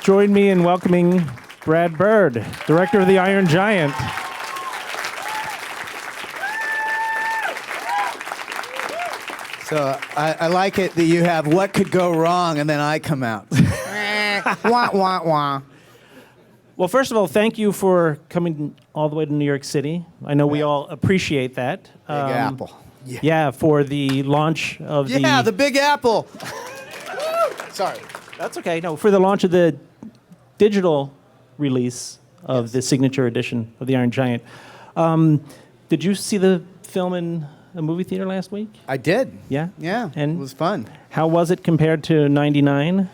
Join me in welcoming Brad Bird, director of The Iron Giant. So I like it that you have what could go wrong and then I come out. Wah, wah, wah. Well, first of all, thank you for coming all the way to New York City. I know we all appreciate that. Big Apple. Yeah, for the launch of the Big Apple. Sorry. That's okay. No, for the launch of the digital release of the signature edition of The Iron Giant. Did you see the film in a movie theater last week? I did. Yeah? Yeah, And it was fun. how was it compared to 99?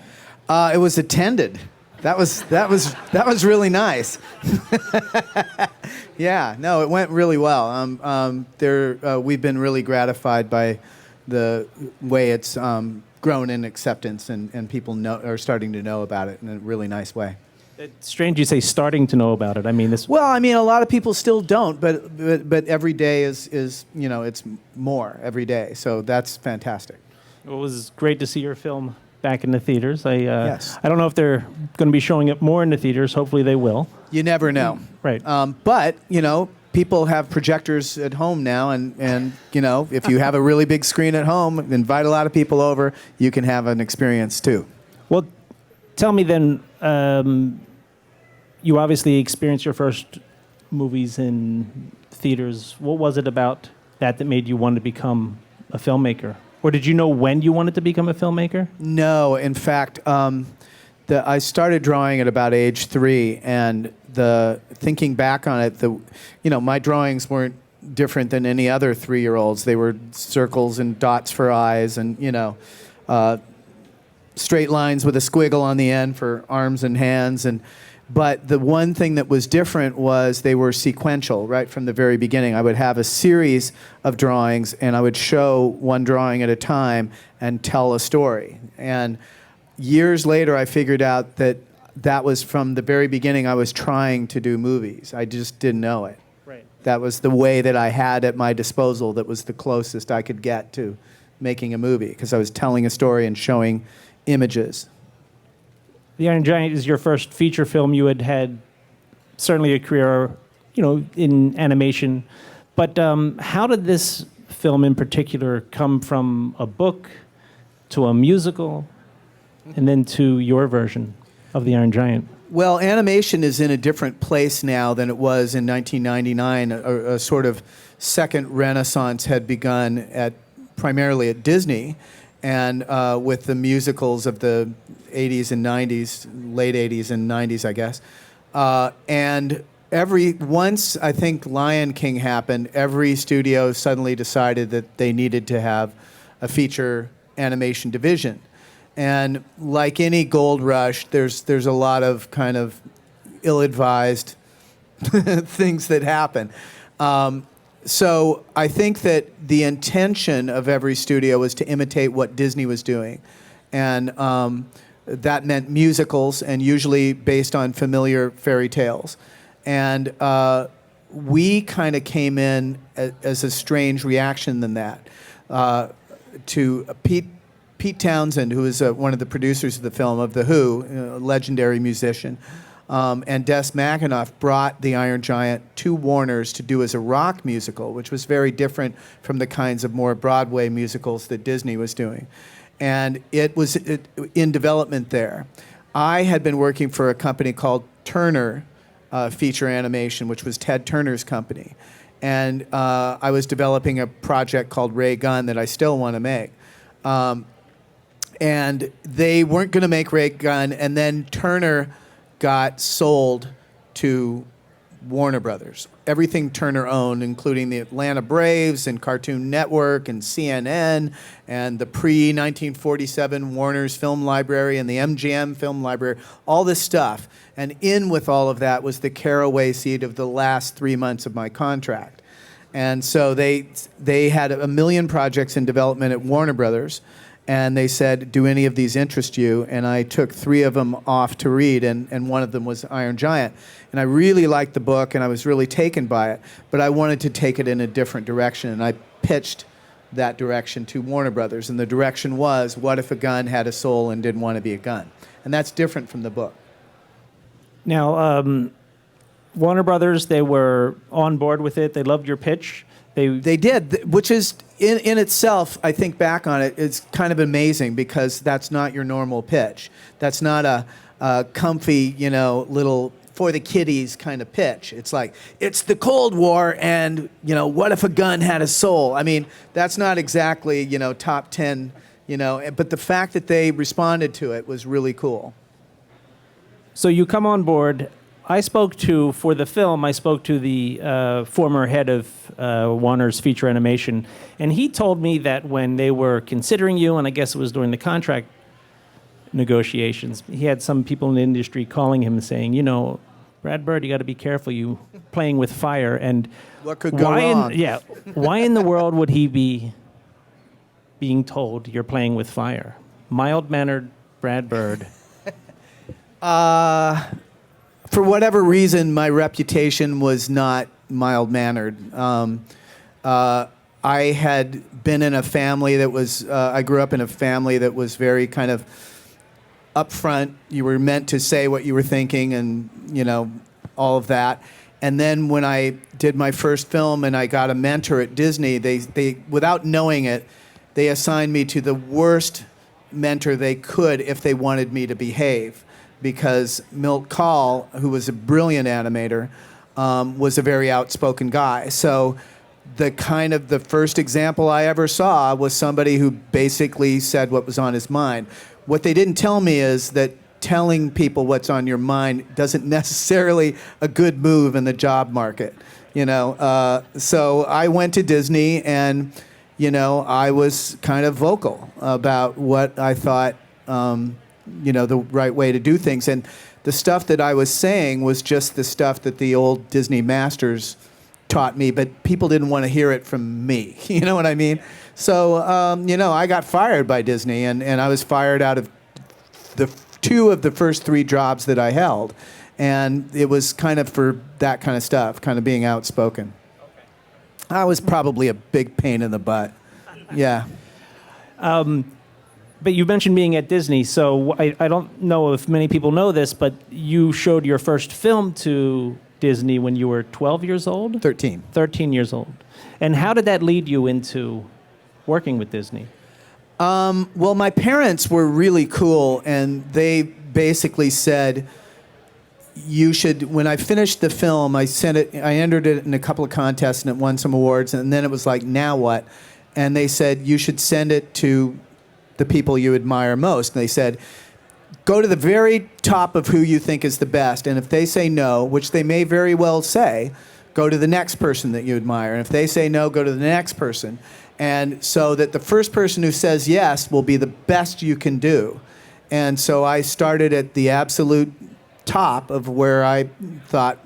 It was attended. That was really nice. Yeah, no, it went really well. We've been really gratified by the way it's grown in acceptance, and people are starting to know about it in a really nice way. It's strange you say starting to know about it. I mean, Well, I mean, a lot of people still don't, but every day is it's more every day. So that's fantastic. It was great to see your film back in the theaters. Yes. I don't know if they're going to be showing it more in the theaters. Hopefully they will. You never know. Right. But, people have projectors at home now, and if you have a really big screen at home, invite a lot of people over, you can have an experience too. Well, tell me then, you obviously experienced your first movies in theaters. What was it about that made you want to become a filmmaker? Or did you know when you wanted to become a filmmaker? No, in fact, I started drawing at about age 3, and thinking back on it, my drawings weren't different than any other 3-year-olds. They were circles and dots for eyes, and straight lines with a squiggle on the end for arms and hands, but the one thing that was different was they were sequential right from the very beginning. I would have a series of drawings, and I would show one drawing at a time and tell a story. And years later, I figured out that was from the very beginning. I was trying to do movies. I just didn't know it. Right. That was the way that I had at my disposal that was the closest I could get to making a movie, because I was telling a story and showing images. The Iron Giant is your first feature film. You had certainly a career, in animation. But how did this film in particular come from a book to a musical and then to your version of The Iron Giant? Well, animation is in a different place now than it was in 1999. A sort of second renaissance had begun primarily at Disney, and with the musicals of the 80s and 90s, late 80s and 90s, I guess. And once I think Lion King happened, every studio suddenly decided that they needed to have a feature animation division. And like any gold rush, there's a lot of kind of ill-advised things that happen. So I think that the intention of every studio was to imitate what Disney was doing. And that meant musicals, and usually based on familiar fairy tales. And we kind of came in as a strange reaction than that. To Pete Townsend, who is one of the producers of the film, of The Who, a legendary musician, and Des McAnuff brought The Iron Giant to Warner's to do as a rock musical, which was very different from the kinds of more Broadway musicals that Disney was doing. And it was in development there. I had been working for a company called Turner Feature Animation, which was Ted Turner's company. And I was developing a project called Ray Gun that I still want to make. And they weren't going to make Ray Gun, and then Turner got sold to Warner Brothers. Everything Turner owned, including the Atlanta Braves and Cartoon Network and CNN and the pre-1947 Warner's Film Library and the MGM Film Library, all this stuff. And in with all of that was the caraway seed of the last 3 months of my contract. And so they had 1 million projects in development at Warner Brothers. And they said, do any of these interest you? And I took 3 of them off to read, and one of them was Iron Giant. And I really liked the book, and I was really taken by it, but I wanted to take it in a different direction, and I pitched that direction to Warner Brothers. And the direction was, what if a gun had a soul and didn't want to be a gun? And that's different from the book. Now, Warner Brothers, they were on board with it. They loved your pitch. They did, which is in itself, I think back on it, it's kind of amazing because that's not your normal pitch. That's not a comfy, little for the kiddies kind of pitch. It's like, it's the Cold War and, what if a gun had a soul? I mean, that's not exactly, top 10, but the fact that they responded to it was really cool. So you come on board. For the film, I spoke to the former head of Warner's feature animation, and he told me that when they were considering you, and I guess it was during the contract negotiations, he had some people in the industry calling him and saying, Brad Bird, you got to be careful, you playing with fire. And what could go wrong? Why in the world would he be being told you're playing with fire? Mild-mannered Brad Bird. For whatever reason, my reputation was not mild-mannered. I had been in a family that was, I grew up in a family that was very kind of upfront. You were meant to say what you were thinking and, all of that. And then when I did my first film and I got a mentor at Disney, they without knowing it, they assigned me to the worst mentor they could if they wanted me to behave. Because Milt Kahl, who was a brilliant animator, was a very outspoken guy. So the first example I ever saw was somebody who basically said what was on his mind. What they didn't tell me is that telling people what's on your mind doesn't necessarily a good move in the job market. So I went to Disney and, I was kind of vocal about what I thought, the right way to do things. And the stuff that I was saying was just the stuff that the old Disney masters taught me, but people didn't want to hear it from me. You know what I mean? So, I got fired by Disney, and I was fired out of the two of the first three jobs that I held. And it was kind of for that kind of stuff, kind of being outspoken. Okay. I was probably a big pain in the butt. Yeah. But you mentioned being at Disney, so I don't know if many people know this, but you showed your first film to Disney when you were 12 years old? 13. 13 years old. And how did that lead you into working with Disney? Well, my parents were really cool, and they basically said, you should, when I finished the film, I entered it in a couple of contests and it won some awards, and then it was like, now what? And they said, you should send it to the people you admire most. And they said, go to the very top of who you think is the best. And if they say no, which they may very well say, go to the next person that you admire. And if they say no, go to the next person. And so that the first person who says yes will be the best you can do. And so I started at the absolute top of where I thought,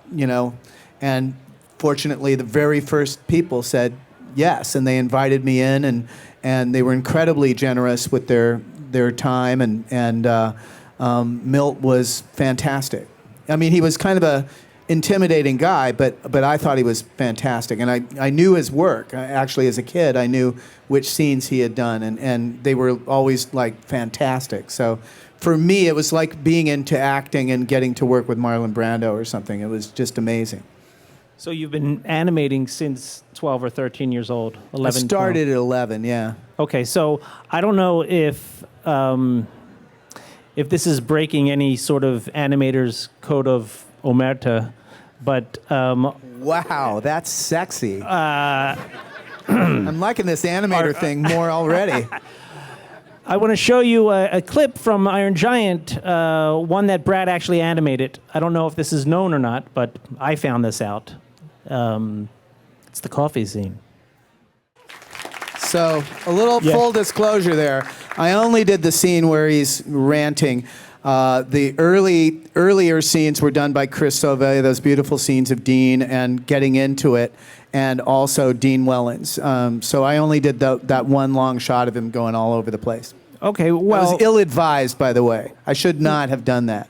and fortunately the very first people said yes, and they invited me in, and they were incredibly generous with their time, and Milt was fantastic. I mean, he was kind of a intimidating guy, but I thought he was fantastic, and I knew his work. Actually, as a kid, I knew which scenes he had done, and they were always like fantastic. So for me, it was like being into acting and getting to work with Marlon Brando or something. It was just amazing. So you've been animating since 12 or 13 years old, 11, I started 12. At 11, yeah. Okay, so I don't know if this is breaking any sort of animator's code of omerta, but... wow, that's sexy. I'm liking this animator thing more already. I want to show you a clip from Iron Giant, one that Brad actually animated. I don't know if this is known or not, but I found this out. It's the coffee scene. So a little full disclosure there. I only did the scene where he's ranting. The earlier scenes were done by Chris Sauvé, those beautiful scenes of Dean and getting into it, and also Dean Wellens. So I only did that one long shot of him going all over the place. Okay, well... I was ill-advised, by the way. I should not have done that.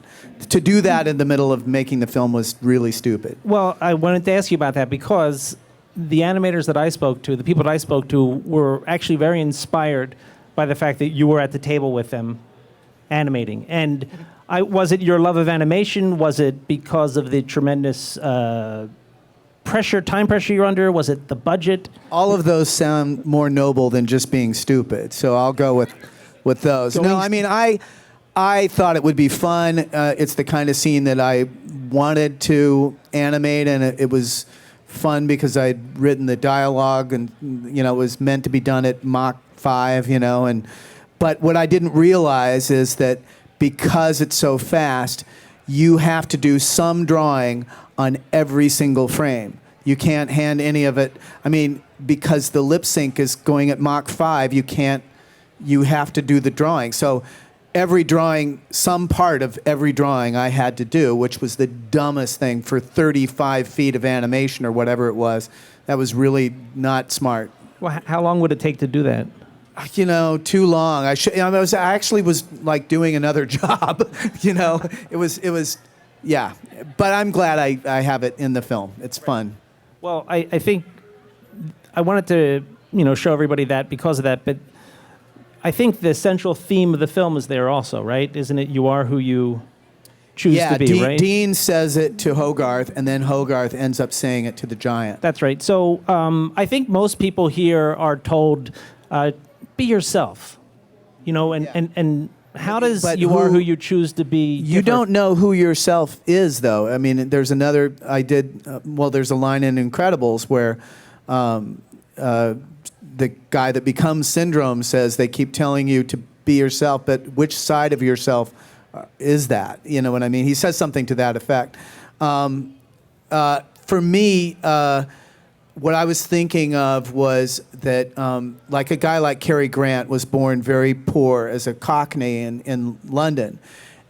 To do that in the middle of making the film was really stupid. Well, I wanted to ask you about that because the animators that I spoke to, the people that I spoke to, were actually very inspired by the fact that you were at the table with them animating. And Was it your love of animation? Was it because of the tremendous time pressure you're under? Was it the budget? All of those sound more noble than just being stupid, so I'll go with those. No, I mean, I thought it would be fun. It's the kind of scene that I wanted to animate, and it was fun because I'd written the dialogue, and it was meant to be done at Mach 5, but what I didn't realize is that because it's so fast, you have to do some drawing on every single frame. You can't hand any of it. I mean, because the lip sync is going at Mach 5, you have to do the drawing. So every drawing, some part of every drawing I had to do, which was the dumbest thing for 35 feet of animation or whatever it was. That was really not smart. Well, how long would it take to do that? Too long. I actually was like doing another job. It was, yeah. But I'm glad I have it in the film. It's fun. Well, I think I wanted to, show everybody that because of that, but I think the central theme of the film is there also, right? Isn't it you are who you choose to be, right? Dean says it to Hogarth, and then Hogarth ends up saying it to the giant. That's right. So I think most people here are told, be yourself, and how does But you are who you choose to be You don't know who yourself is, though. I mean, there's there's a line in Incredibles where the guy that becomes Syndrome says they keep telling you to be yourself, but which side of yourself is that? You know what I mean? He says something to that effect. For me, what I was thinking of was that like a guy like Cary Grant was born very poor as a Cockney in London.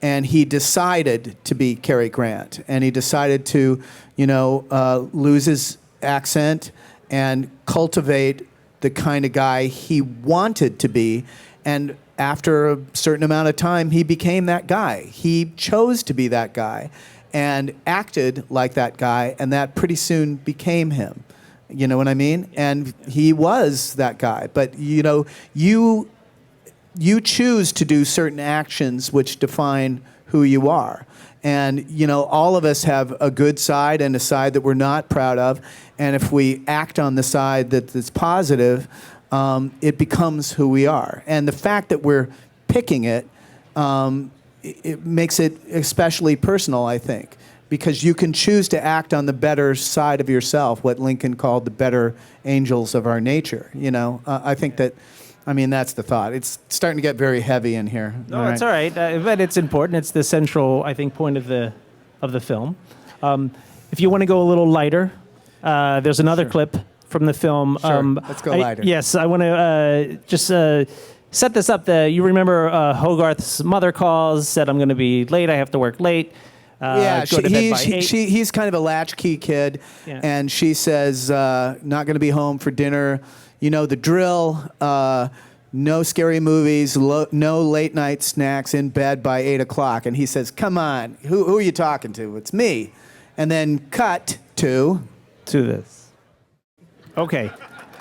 And he decided to be Cary Grant. And he decided to, lose his accent and cultivate the kind of guy he wanted to be. And after a certain amount of time, he became that guy. He chose to be that guy and acted like that guy, and that pretty soon became him. You know what I mean? And he was that guy. But, you choose to do certain actions which define who you are. And, all of us have a good side and a side that we're not proud of. And if we act on the side that's positive, it becomes who we are. And the fact that we're picking it, it makes it especially personal, I think. Because you can choose to act on the better side of yourself, what Lincoln called the better angels of our nature. I think that's the thought. It's starting to get very heavy in here. No, it's all right, but it's important. It's the central, I think, point of the film. If you want to go a little lighter, there's another clip from the film. Sure. Let's go lighter. Yes, I want to just set this up. You remember Hogarth's mother calls, said, "I'm going to be late. I have to work late." He's kind of a latchkey kid, and she says, not going to be home for dinner. The drill, no scary movies, no late night snacks, in bed by 8 o'clock. And he says, come on, who are you talking to? It's me. And then cut to this. Okay.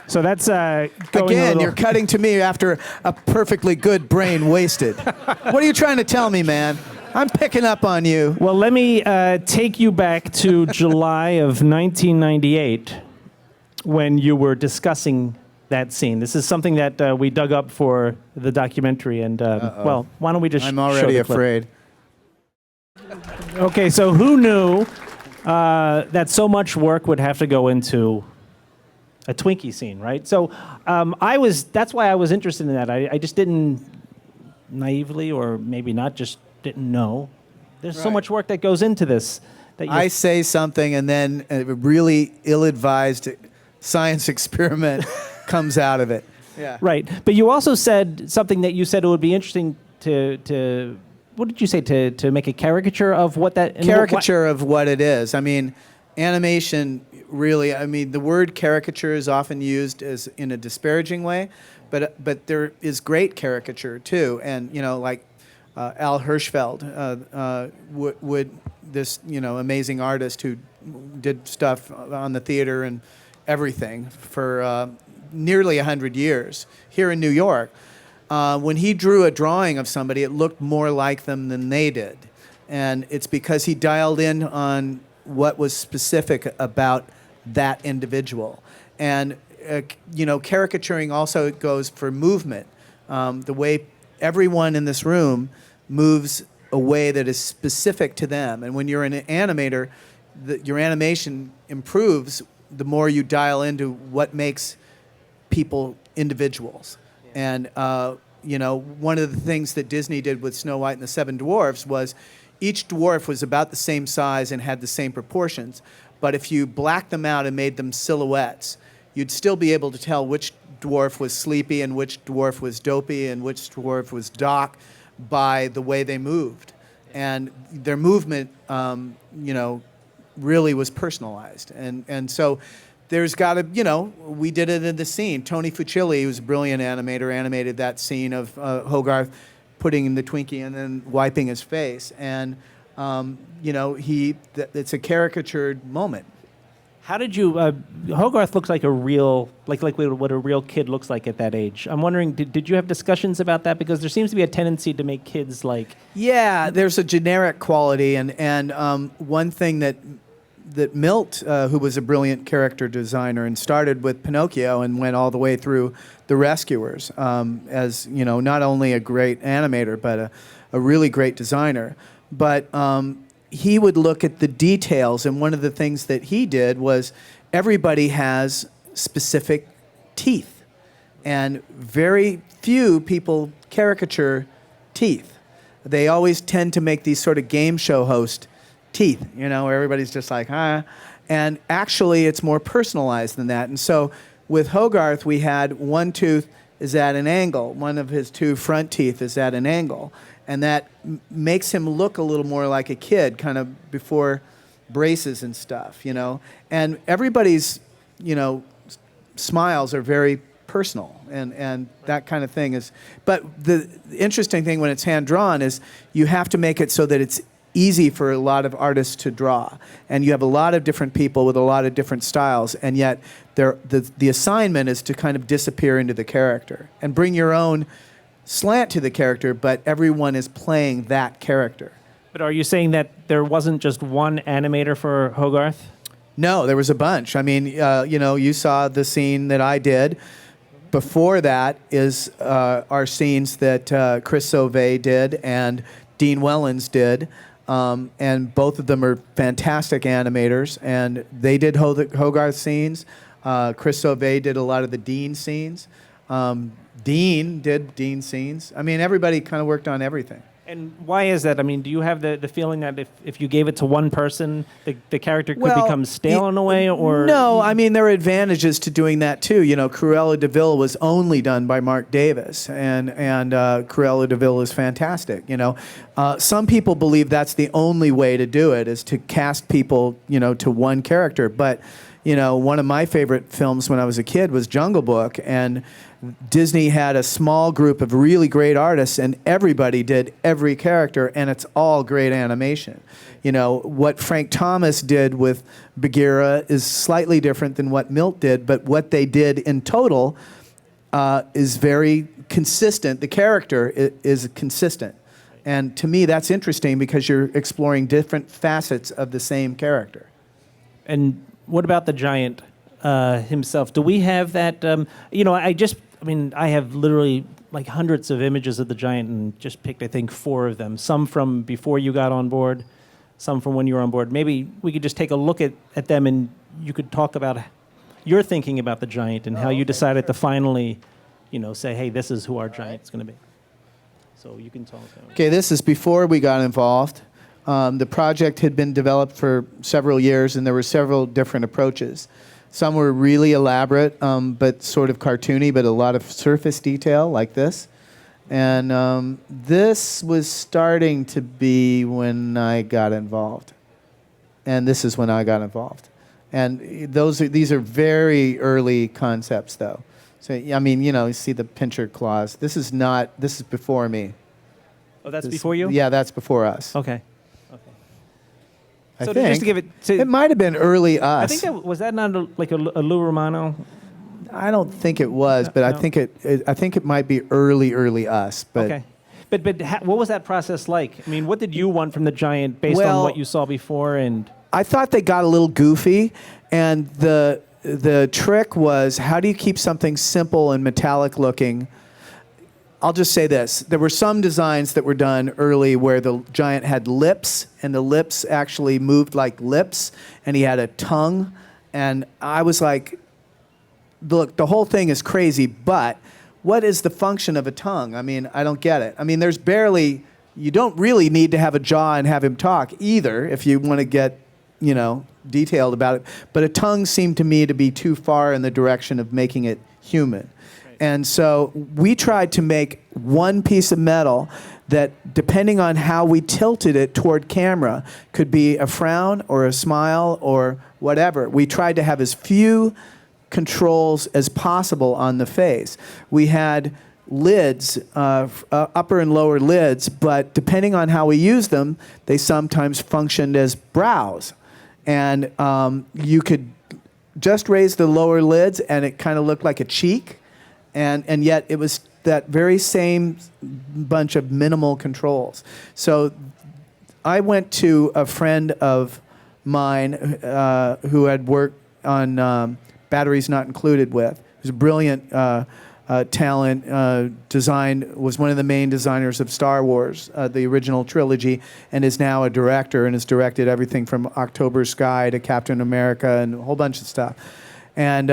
So that's going again, you're cutting to me after a perfectly good brain wasted. What are you trying to tell me, man? I'm picking up on you. Well, let me take you back to July of 1998 when you were discussing that scene. This is something that we dug up for the documentary. And, well, why don't we just I'm already show the clip. afraid. Okay, so who knew that so much work would have to go into a Twinkie scene, right? So that's why I was interested in that. I just didn't naively, or maybe not, just didn't know. There's so much work that goes into this. I say something, and then a really ill-advised science experiment comes out of it. Yeah. Right. But you also said something that you said it would be interesting to what did you say, to make a caricature of what that... Caricature of what it is. I mean, animation really, the word caricature is often used as in a disparaging way, but there is great caricature too. And, like Al Hirschfeld, this amazing artist who did stuff on the theater and everything for nearly 100 years here in New York. When he drew a drawing of somebody, it looked more like them than they did. And it's because he dialed in on what was specific about that individual. And, caricaturing also goes for movement. The way everyone in this room moves a way that is specific to them. And when you're an animator, your animation improves the more you dial into what makes people individuals. And, one of the things that Disney did with Snow White and the Seven Dwarfs was each dwarf was about the same size and had the same proportions. But if you blacked them out and made them silhouettes, you'd still be able to tell which dwarf was Sleepy and which dwarf was Dopey and which dwarf was Doc by the way they moved. And their movement, really was personalized. And so there's got to, we did it in the scene. Tony Fucilli, who's a brilliant animator, animated that scene of Hogarth putting the Twinkie and then wiping his face. And, it's a caricatured moment. How did you? Hogarth looks like a real, like what a real kid looks like at that age. I'm wondering, did you have discussions about that? Because there seems to be a tendency to make kids like. Yeah, there's a generic quality, and one thing that Milt, who was a brilliant character designer and started with Pinocchio and went all the way through The Rescuers, as not only a great animator but a really great designer, but. He would look at the details, and one of the things that he did was everybody has specific teeth, and very few people caricature teeth. They always tend to make these sort of game show host teeth, where everybody's just like, ah. And actually, it's more personalized than that. And so with Hogarth, we had one tooth is at an angle. One of his two front teeth is at an angle. And that makes him look a little more like a kid, kind of before braces and stuff, And everybody's, smiles are very personal, and that kind of thing is. But the interesting thing when it's hand-drawn is you have to make it so that it's easy for a lot of artists to draw. And you have a lot of different people with a lot of different styles, and yet the assignment is to kind of disappear into the character and bring your own slant to the character, but everyone is playing that character. But are you saying that there wasn't just one animator for Hogarth? No, there was a bunch. I mean, you saw the scene that I did. Before that is our scenes that Chris Sauvé did and Dean Wellens did. And both of them are fantastic animators. And they did Hogarth scenes. Chris Sauvé did a lot of the Dean scenes. Dean did Dean scenes. I mean, everybody kind of worked on everything. And why is that? I mean, do you have the feeling that if you gave it to one person, the character could become stale in a way? Or no, I mean, there are advantages to doing that, too. Cruella de Vil was only done by Mark Davis, and Cruella de Vil is fantastic, Some people believe that's the only way to do it, is to cast people, to one character. But, one of my favorite films when I was a kid was Jungle Book, and Disney had a small group of really great artists, and everybody did every character, and it's all great animation. What Frank Thomas did with Bagheera is slightly different than what Milt did, but what they did in total is very consistent. The character is consistent. And to me, that's interesting because you're exploring different facets of the same character. And what about the giant himself? Do we have that? I have literally like hundreds of images of the giant and just picked, I think, 4 of them. Some from before you got on board, some from when you were on board. Maybe we could just take a look at them and you could talk about your thinking about the giant and how you decided to finally, say, hey, this is who our giant's going to be. So you can talk. Okay, this is before we got involved. The project had been developed for several years, and there were several different approaches. Some were really elaborate, but sort of cartoony, but a lot of surface detail like this. And this was starting to be when I got involved. And this is when I got involved. And these are very early concepts, though. So, I mean, you see the pincher claws. This is before me. Oh, that's before you? Yeah, that's before us. Okay. I so think. Just to give it might have been early us. I think was that not like a Lou Romano? I don't think it was, but no. I think it might be early us. But okay, What was that process like? I mean, what did you want from the giant based on Well, what you saw before? And I thought they got a little goofy, and the trick was, how do you keep something simple and metallic looking? I'll just say this. There were some designs that were done early where the giant had lips, and the lips actually moved like lips, and he had a tongue. And I was like, look, the whole thing is crazy, but what is the function of a tongue? I mean, I don't get it. I mean, you don't really need to have a jaw and have him talk either if you want to get, detailed about it. But a tongue seemed to me to be too far in the direction of making it human. And so we tried to make one piece of metal that, depending on how we tilted it toward camera, could be a frown or a smile or whatever. We tried to have as few controls as possible on the face. We had lids, upper and lower lids, but depending on how we used them, they sometimes functioned as brows. And you could just raise the lower lids and it kind of looked like a cheek. And yet it was that very same bunch of minimal controls. So I went to a friend of mine who had worked on Batteries Not Included with, who's a brilliant talent, was one of the main designers of Star Wars, the original trilogy, and is now a director and has directed everything from October Sky to Captain America and a whole bunch of stuff. And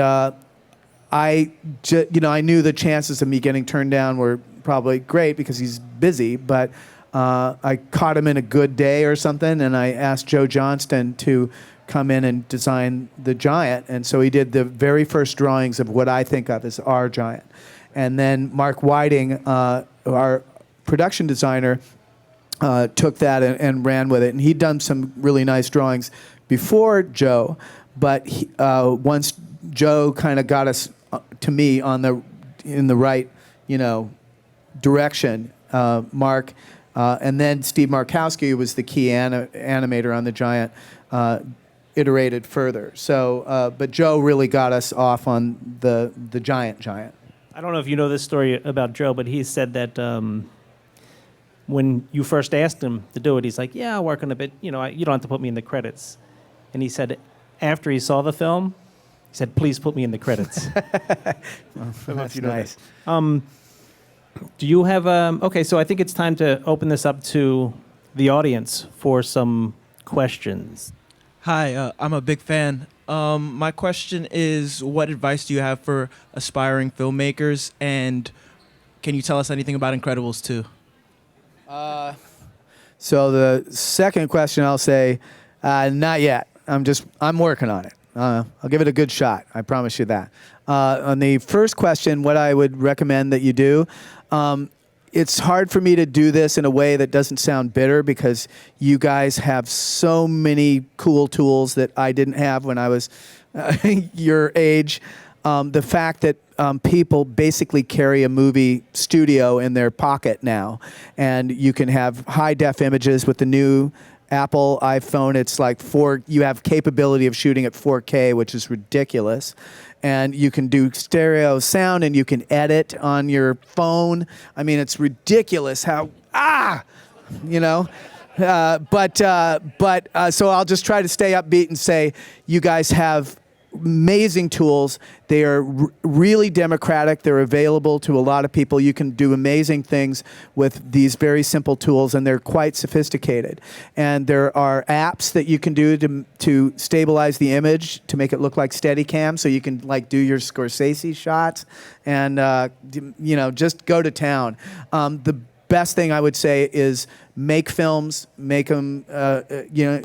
I knew the chances of me getting turned down were probably great because he's busy, but I caught him in a good day or something, and I asked Joe Johnston to come in and design the giant. And so he did the very first drawings of what I think of as our giant. And then Mark Whiting, our production designer, took that and ran with it. And he'd done some really nice drawings before Joe, but once Joe kind of got us to me in the right, direction. Mark, and then Steve Markowski, who was the key animator on the giant, iterated further. So, but Joe really got us off on the giant. I don't know if you know this story about Joe, but he said that when you first asked him to do it, he's like, "Yeah, I'll work on a bit. You don't have to put me in the credits." And he said after he saw the film, he said, "Please put me in the credits." That's nice. Do you have okay, so I think it's time to open this up to the audience for some questions. Hi, I'm a big fan. My question is, what advice do you have for aspiring filmmakers, and can you tell us anything about Incredibles 2? So the second question, I'll say, not yet. I'm working on it. I'll give it a good shot. I promise you that. On the first question, what I would recommend that you do, it's hard for me to do this in a way that doesn't sound bitter because you guys have so many cool tools that I didn't have when I was your age. The fact that people basically carry a movie studio in their pocket now, and you can have high-def images with the new Apple iPhone. It's like you have capability of shooting at 4K, which is ridiculous. And you can do stereo sound, and you can edit on your phone. I mean, it's ridiculous how, so I'll just try to stay upbeat and say, you guys have amazing tools. They are really democratic. They're available to a lot of people. You can do amazing things with these very simple tools, and they're quite sophisticated. And there are apps that you can do to stabilize the image to make it look like Steadicam, so you can do your Scorsese shots and just go to town. The best thing I would say is make films, make them,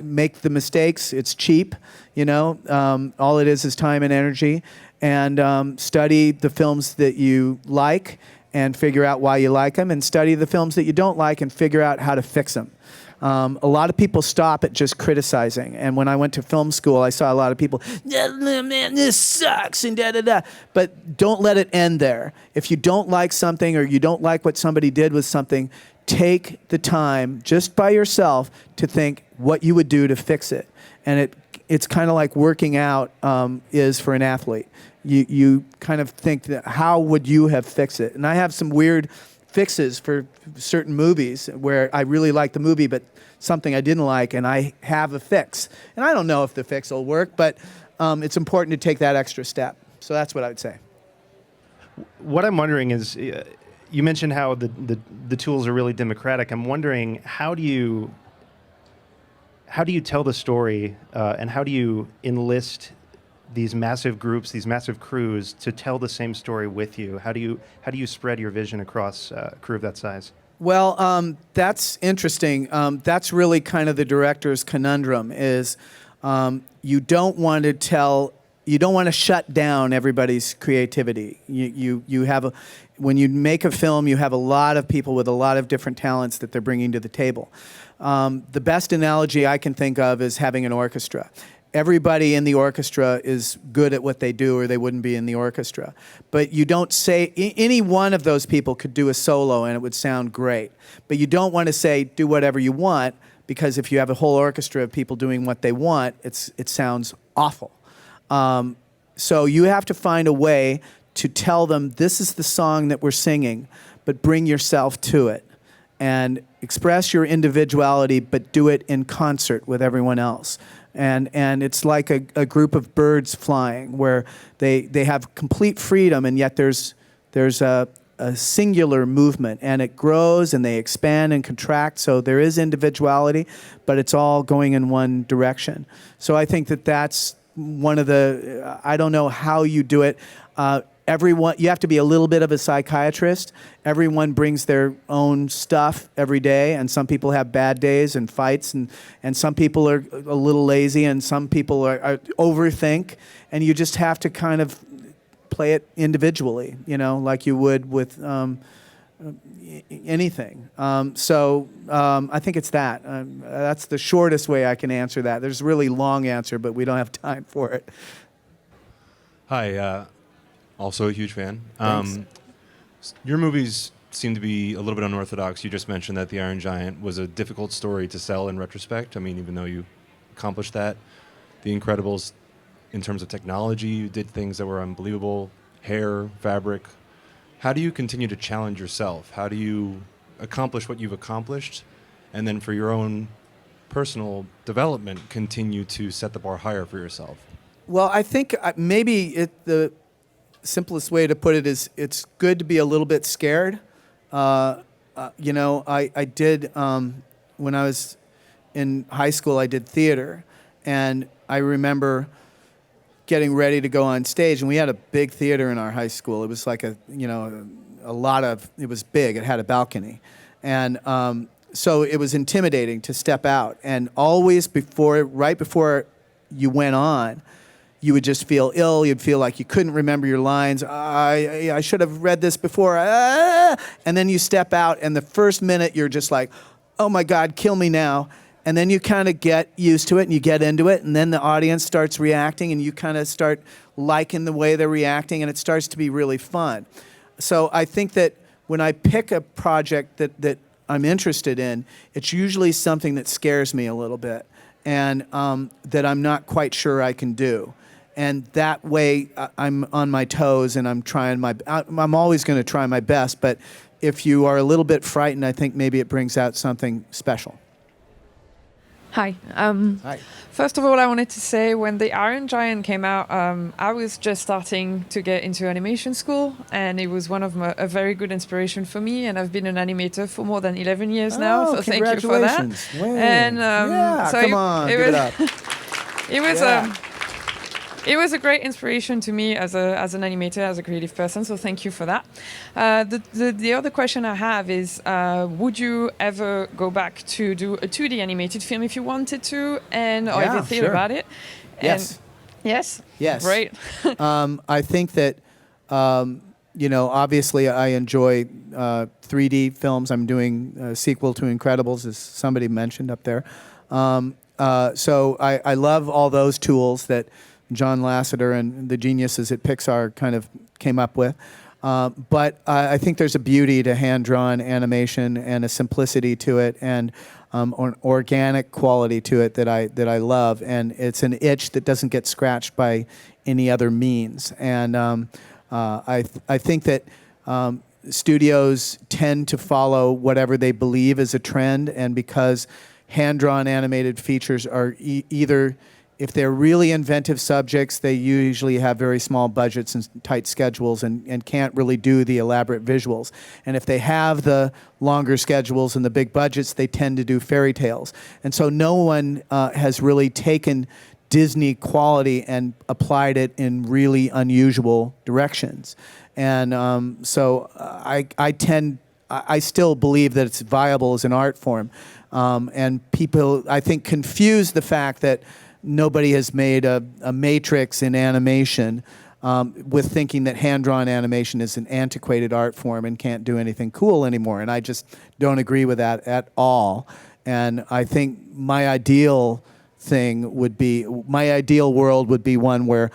make the mistakes. It's cheap, all it is time and energy, and study the films that you like and figure out why you like them, and study the films that you don't like and figure out how to fix them. A lot of people stop at just criticizing. And when I went to film school, I saw a lot of people, man, this sucks, and da-da-da. But don't let it end there. If you don't like something or you don't like what somebody did with something, take the time just by yourself to think what you would do to fix it. And it's kind of like working out is for an athlete. You kind of think that how would you have fixed it? And I have some weird fixes for certain movies where I really like the movie, but something I didn't like, and I have a fix. And I don't know if the fix will work, but it's important to take that extra step. So that's what I would say. What I'm wondering is, you mentioned how the tools are really democratic. I'm wondering, how do you tell the story, and how do you enlist these massive groups, these massive crews, to tell the same story with you? How do you spread your vision across a crew of that size? Well, that's interesting. That's really kind of the director's conundrum. Is you don't want to shut down everybody's creativity. When you make a film, you have a lot of people with a lot of different talents that they're bringing to the table. The best analogy I can think of is having an orchestra. Everybody in the orchestra is good at what they do, or they wouldn't be in the orchestra. But you don't say, any one of those people could do a solo and it would sound great. But you don't want to say, do whatever you want, because if you have a whole orchestra of people doing what they want, it sounds awful. So you have to find a way to tell them, this is the song that we're singing, but bring yourself to it. And express your individuality, but do it in concert with everyone else. And it's like a group of birds flying, where they have complete freedom, and yet there's a singular movement, and it grows and they expand and contract. So there is individuality, but it's all going in one direction. So I think that's one of the, I don't know how you do it. Everyone, you have to be a little bit of a psychiatrist. Everyone brings their own stuff every day, and some people have bad days and fights, and some people are a little lazy, and some people are overthink, and you just have to kind of play it individually, like you would with anything. I think it's that. That's the shortest way I can answer that. There's a really long answer, but we don't have time for it. Hi. Also a huge fan. Thanks. Your movies seem to be a little bit unorthodox. You just mentioned that The Iron Giant was a difficult story to sell in retrospect. I mean, even though you accomplished that. The Incredibles, in terms of technology, you did things that were unbelievable. Hair, fabric. How do you continue to challenge yourself? How do you accomplish what you've accomplished? And then for your own personal development, continue to set the bar higher for yourself? Well, I think maybe the simplest way to put it is, it's good to be a little bit scared. I did, when I was in high school, I did theater, and I remember getting ready to go on stage, and we had a big theater in our high school. It was like it was big. It had a balcony, and so it was intimidating to step out. And always right before you went on, you would just feel ill. You'd feel like you couldn't remember your lines. I should have read this before. And then you step out, and the first minute you're just like, oh my God, kill me now. And then you kind of get used to it, and you get into it, and then the audience starts reacting, and you kind of start liking the way they're reacting, and it starts to be really fun. So I think that when I pick a project that I'm interested in, it's usually something that scares me a little bit, and that I'm not quite sure I can do. And that way, I'm on my toes, and I'm always going to try my best. But if you are a little bit frightened, I think maybe it brings out something special. Hi. Hi. First of all, I wanted to say, when The Iron Giant came out, I was just starting to get into animation school, and it was a very good inspiration for me. And I've been an animator for more than 11 years now, so thank you for that. Way. And so come on, give it up. It was Yeah. It was a great inspiration to me as an animator, as a creative person. So thank you for that. The other question I have is, would you ever go back to do a 2D animated film if you wanted to, or ever think about it? Yes. Yes. Yes. Great. I think that obviously I enjoy 3D films. I'm doing a sequel to Incredibles, as somebody mentioned up there. So I love all those tools that John Lasseter and the geniuses at Pixar kind of came up with. But I think there's a beauty to hand-drawn animation, and a simplicity to it, and an organic quality to it that I love. And it's an itch that doesn't get scratched by any other means. And I think that studios tend to follow whatever they believe is a trend, and because hand-drawn animated features are either, if they're really inventive subjects, they usually have very small budgets and tight schedules and can't really do the elaborate visuals. And if they have the longer schedules and the big budgets, they tend to do fairy tales. And so no one has really taken Disney quality and applied it in really unusual directions. And so I still believe that it's viable as an art form. And people, I think, confuse the fact that nobody has made a matrix in animation with thinking that hand-drawn animation is an antiquated art form and can't do anything cool anymore. And I just don't agree with that at all. And I think my ideal world would be one where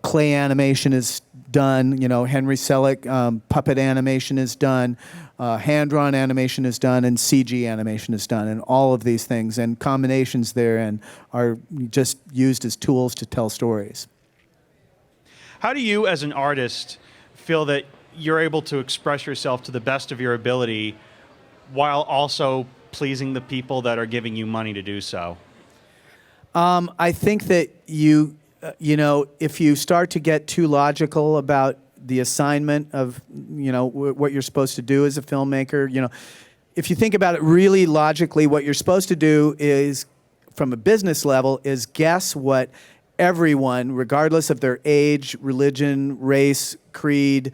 clay animation is done, Henry Selick, puppet animation is done, hand-drawn animation is done, and CG animation is done, and all of these things and combinations therein are just used as tools to tell stories. How do you, as an artist, feel that you're able to express yourself to the best of your ability while also pleasing the people that are giving you money to do so? I think that if you start to get too logical about the assignment of, what you're supposed to do as a filmmaker, if you think about it really logically, what you're supposed to do is, from a business level, is guess what everyone, regardless of their age, religion, race, creed,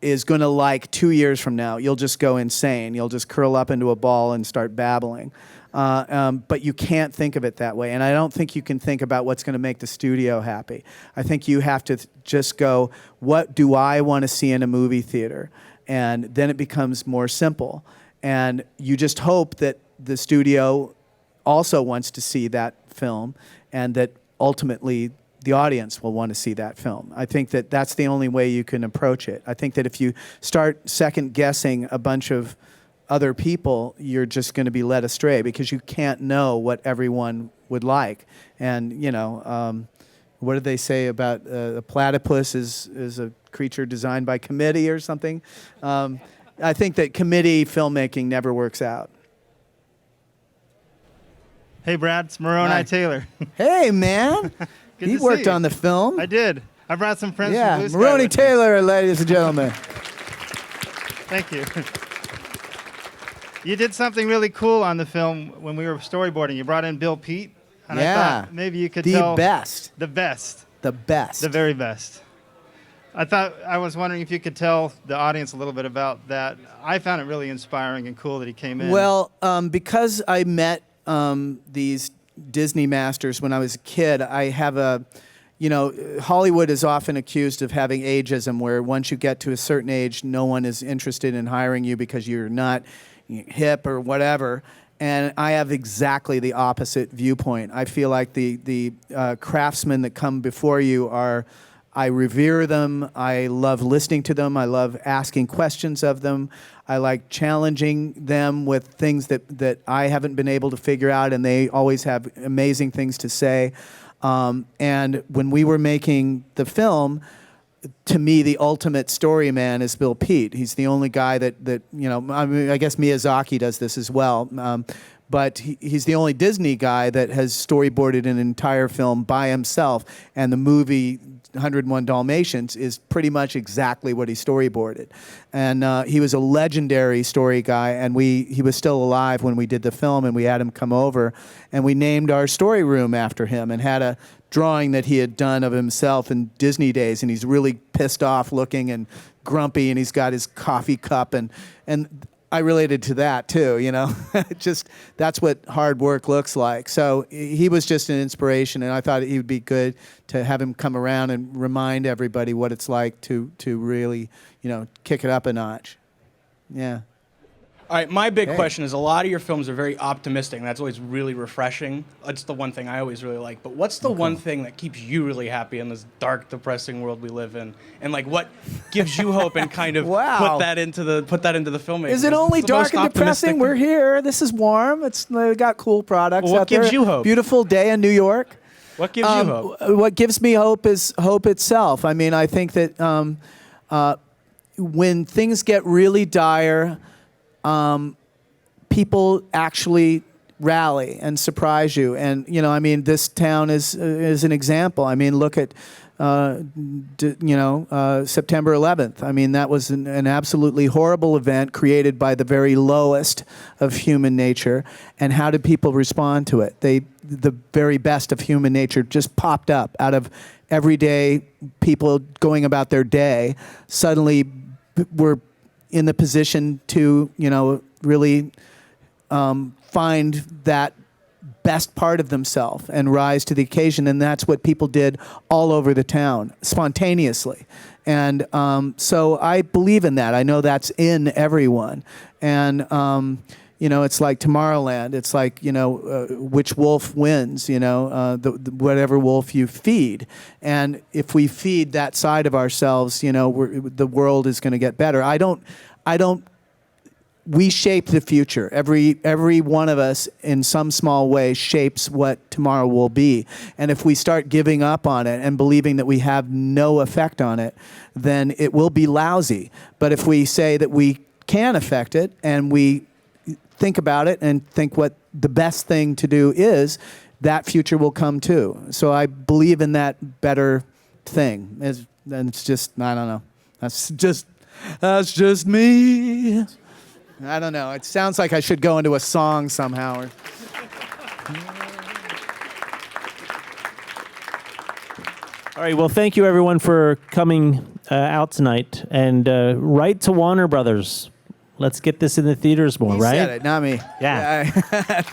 is going to like 2 years from now. You'll just go insane. You'll just curl up into a ball and start babbling. But you can't think of it that way. And I don't think you can think about what's going to make the studio happy. I think you have to just go, what do I want to see in a movie theater? And then it becomes more simple. And you just hope that the studio also wants to see that film and that ultimately the audience will want to see that film. I think that that's the only way you can approach it. I think that if you start second-guessing a bunch of other people, you're just going to be led astray because you can't know what everyone would like. And, what did they say about a platypus is a creature designed by committee or something? I think that committee filmmaking never works out. Hey, Brad, it's Moroni Hi. Taylor. Hey, man. Good He to see worked you. on the film. I did. I brought some friends Yeah, from Blue Sky Moroni with me. Taylor, ladies and gentlemen. Thank you. You did something really cool on the film when we were storyboarding. You brought in Bill Pete. And I Yeah. thought maybe you could The tell best. the best, The best. the very best. I was wondering if you could tell the audience a little bit about that. I found it really inspiring and cool that he came in. Well, because I met these Disney masters when I was a kid, I have Hollywood is often accused of having ageism, where once you get to a certain age, no one is interested in hiring you because you're not hip or whatever. And I have exactly the opposite viewpoint. I feel like the craftsmen that come before you I revere them. I love listening to them. I love asking questions of them. I like challenging them with things that I haven't been able to figure out, and they always have amazing things to say. And when we were making the film, to me, the ultimate story man is Bill Pete. He's the only guy that I mean, I guess Miyazaki does this as well. But he's the only Disney guy that has storyboarded an entire film by himself. And the movie 101 Dalmatians is pretty much exactly what he storyboarded. And he was a legendary story guy, and he was still alive when we did the film, and we had him come over, and we named our story room after him and had a drawing that he had done of himself in Disney days, and he's really pissed off looking and grumpy, and he's got his coffee cup, and I related to that too, just that's what hard work looks like. So he was just an inspiration, and I thought he would be good to have him come around and remind everybody what it's like to really, kick it up a notch. Yeah. All right, my big Hey. question is a lot of your films are very optimistic, and that's always really refreshing. It's the one thing I always really like. But what's the one thing that keeps you really happy in this dark, depressing world we live in? And what gives you hope and kind of Wow. put that into the filmmaking? Is it only It's the most dark and depressing? optimistic- We're here. This is warm. We got cool products Well, what out there. gives you hope? Beautiful day in New York. What gives you hope? What gives me hope is hope itself. I mean, I think that when things get really dire, people actually rally and surprise you. And I mean, this town is an example. I mean, look at September 11th. I mean, that was an absolutely horrible event created by the very lowest of human nature. And how did people respond to it? The very best of human nature just popped up out of everyday people going about their day. Suddenly were in the position to, really find that best part of themselves and rise to the occasion. And that's what people did all over the town, spontaneously. And so I believe in that. I know that's in everyone. And, it's like Tomorrowland. It's like, which wolf wins, whatever wolf you feed. And if we feed that side of ourselves, the world is going to get better. We shape the future. Every one of us, in some small way, shapes what tomorrow will be. And if we start giving up on it and believing that we have no effect on it, then it will be lousy. But if we say that we can affect it and we think about it and think what the best thing to do is, that future will come too. So I believe in that better thing. And it's just, I don't know. That's just me. I don't know. It sounds like I should go into a song somehow. All right. Well, thank you, everyone, for coming out tonight. And write to Warner Brothers. Let's get this in the theaters more, You right? said it, not me. Yeah. Thanks.